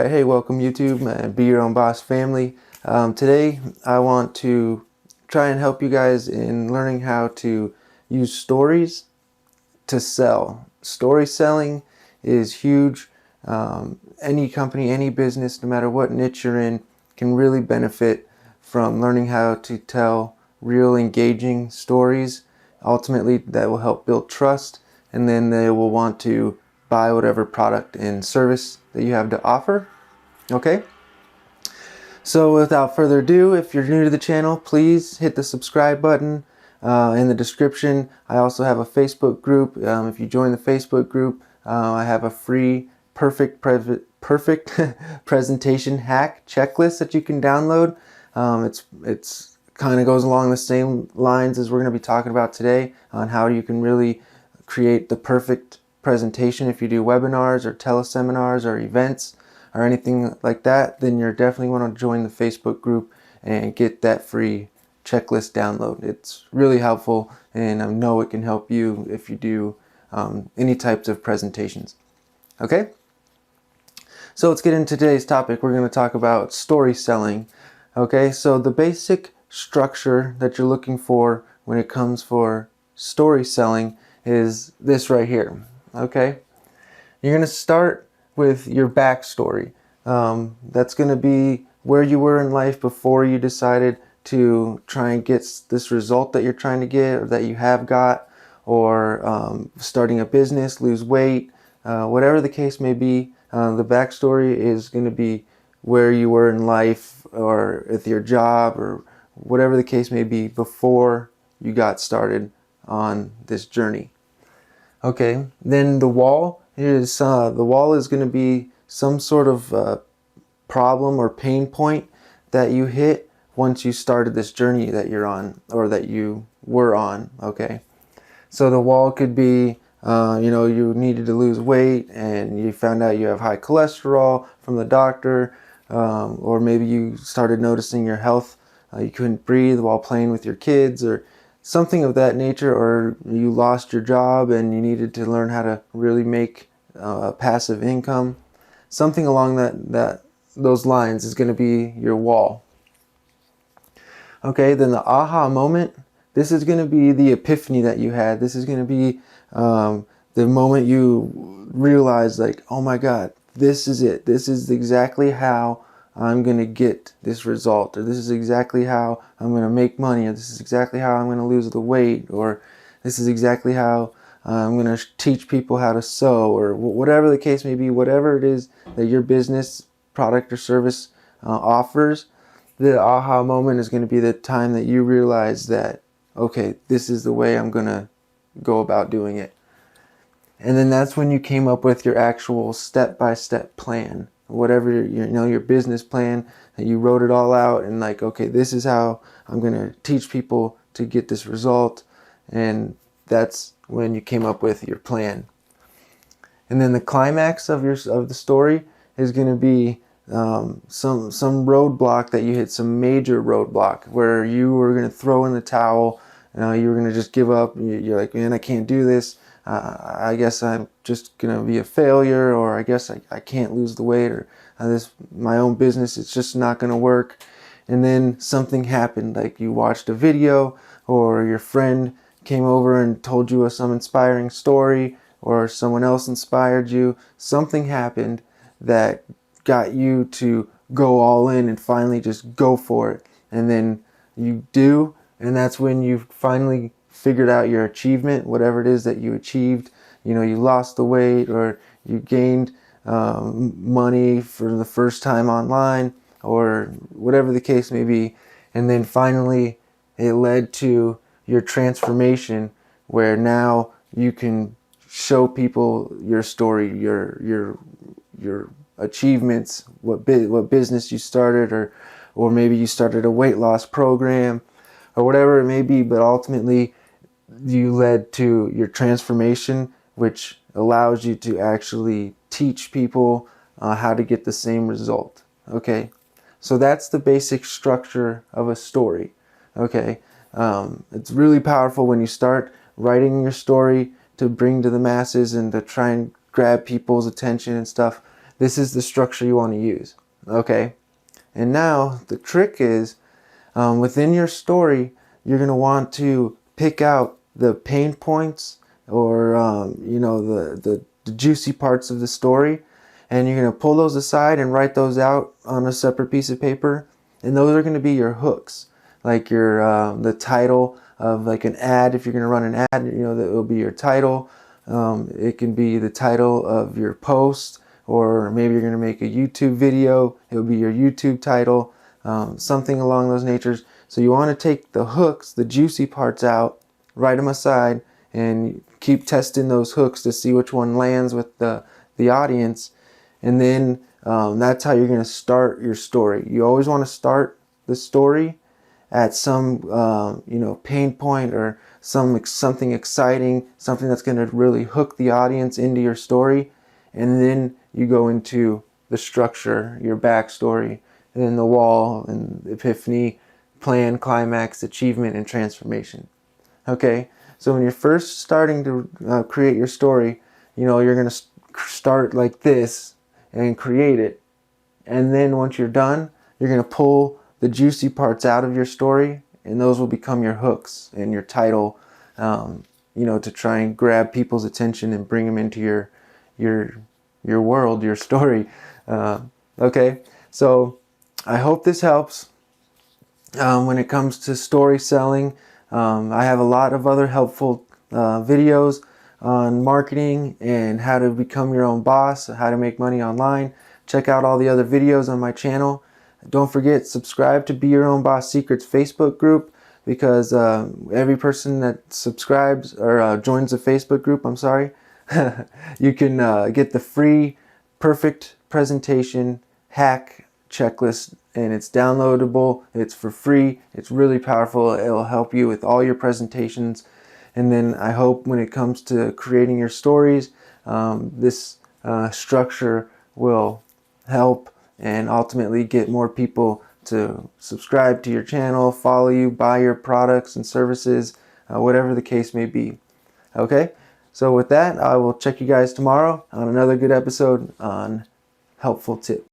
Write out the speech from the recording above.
Alright, hey, welcome YouTube and Be Your Own Boss family. Today I want to try and help you guys in learning how to use stories to sell. Story selling is huge. Any company, any business, no matter what niche you're in, can really benefit from learning how to tell real engaging stories. Ultimately, that will help build trust, and then they will want to buy whatever product and service that you have to offer. Okay? So without further ado, if you're new to the channel, please hit the subscribe button. In the description, I also have a Facebook group. If you join the Facebook group, I have a free perfect presentation hack checklist that you can download. It's kind of goes along the same lines as we're going to be talking about today on how you can really create the perfect presentation. If you do webinars or teleseminars or events or anything like that, then you're definitely want to join the Facebook group and get that free checklist download. It's really helpful, and I know it can help you if you do any types of presentations. Okay, so let's get into today's topic. We're going to talk about story selling. Okay, so the basic structure that you're looking for when it comes for story selling is this right here. Okay, you're going to start with your backstory. That's going to be where you were in life before you decided to try and get this result that you're trying to get, or that you have got, or starting a business, lose weight, whatever the case may be. The backstory is going to be where you were in life, or with your job, or whatever the case may be before you got started on this journey. Okay, then the wall is going to be some sort of problem or pain point that you hit once you started this journey that you're on, or that you were on. Okay, so the wall could be you needed to lose weight and you found out you have high cholesterol from the doctor, or maybe you started noticing your health, you couldn't breathe while playing with your kids, or something of that nature, or you lost your job and you needed to learn how to really make passive income. Something along those lines is going to be your wall. Okay, then the aha moment, this is going to be the epiphany that you had. This is going to be the moment you realize, like, oh my God, this is it. This is exactly how I'm going to get this result, or this is exactly how I'm going to make money, or this is exactly how I'm going to lose the weight, or this is exactly how I'm going to teach people how to sew, or whatever the case may be. Whatever it is that your business, product, or service offers, the aha moment is going to be the time that you realize that, okay, this is the way I'm going to go about doing it. And then that's when you came up with your actual step-by-step plan. Whatever your business plan, that you wrote it all out, and like, okay, this is how I'm going to teach people to get this result. And that's when you came up with your plan. And then the climax of the story is going to be some roadblock that you hit, some major roadblock where you were going to throw in the towel. You were going to just give up. You're like, man, I can't do this. I guess I'm just going to be a failure, or I guess I can't lose the weight, or my own business, it's just not going to work. And then something happened, like you watched a video, or your friend came over and told you some inspiring story, or someone else inspired you. Something happened that got you to go all in and finally just go for it. And then you do, and that's when you finally figured out your achievement, whatever it is that you achieved. You lost the weight, or you gained money for the first time online, or whatever the case may be. And then finally it led to your transformation, where now you can show people your story, your achievements, what business you started, or maybe you started a weight loss program, or whatever it may be. But ultimately you led to your transformation, which allows you to actually teach people how to get the same result. Okay, so that's the basic structure of a story. Okay, it's really powerful when you start writing your story to bring to the masses and to try and grab people's attention and stuff. this is the structure you want to use. Okay, and now the trick is, within your story, you're going to want to pick out the pain points, or the juicy parts of the story, and you're going to pull those aside and write those out on a separate piece of paper. And those are going to be your hooks, like your the title of like an ad. If you're going to run an ad, that will be your title. It can be the title of your post, or maybe you're going to make a YouTube video. It will be your YouTube title, something along those natures. So you want to take the hooks, the juicy parts out, write them aside, and keep testing those hooks to see which one lands with the audience. And then that's how you're going to start your story. You always want to start the story at some pain point, or something exciting, something that's going to really hook the audience into your story. And then you go into the structure, your backstory, and then the wall, and epiphany, plan, climax, achievement, and transformation. Okay, so when you're first starting to create your story, you're going to start like this and create it. And then once you're done, you're going to pull the juicy parts out of your story, and those will become your hooks and your title, to try and grab people's attention and bring them into your world, your story. Okay, so I hope this helps when it comes to story selling. I have a lot of other helpful videos on marketing and how to become your own boss, how to make money online. Check out all the other videos on my channel. Don't forget, subscribe to Be Your Own Boss Secrets Facebook group, because every person that subscribes or joins the Facebook group, you can get the free perfect presentation hack checklist, and it's downloadable, it's for free, it's really powerful. It'll help you with all your presentations. And then I hope when it comes to creating your stories, this structure will help and ultimately get more people to subscribe to your channel, follow you, buy your products and services, whatever the case may be. Okay, so with that, I will check you guys tomorrow on another good episode on Helpful Tip.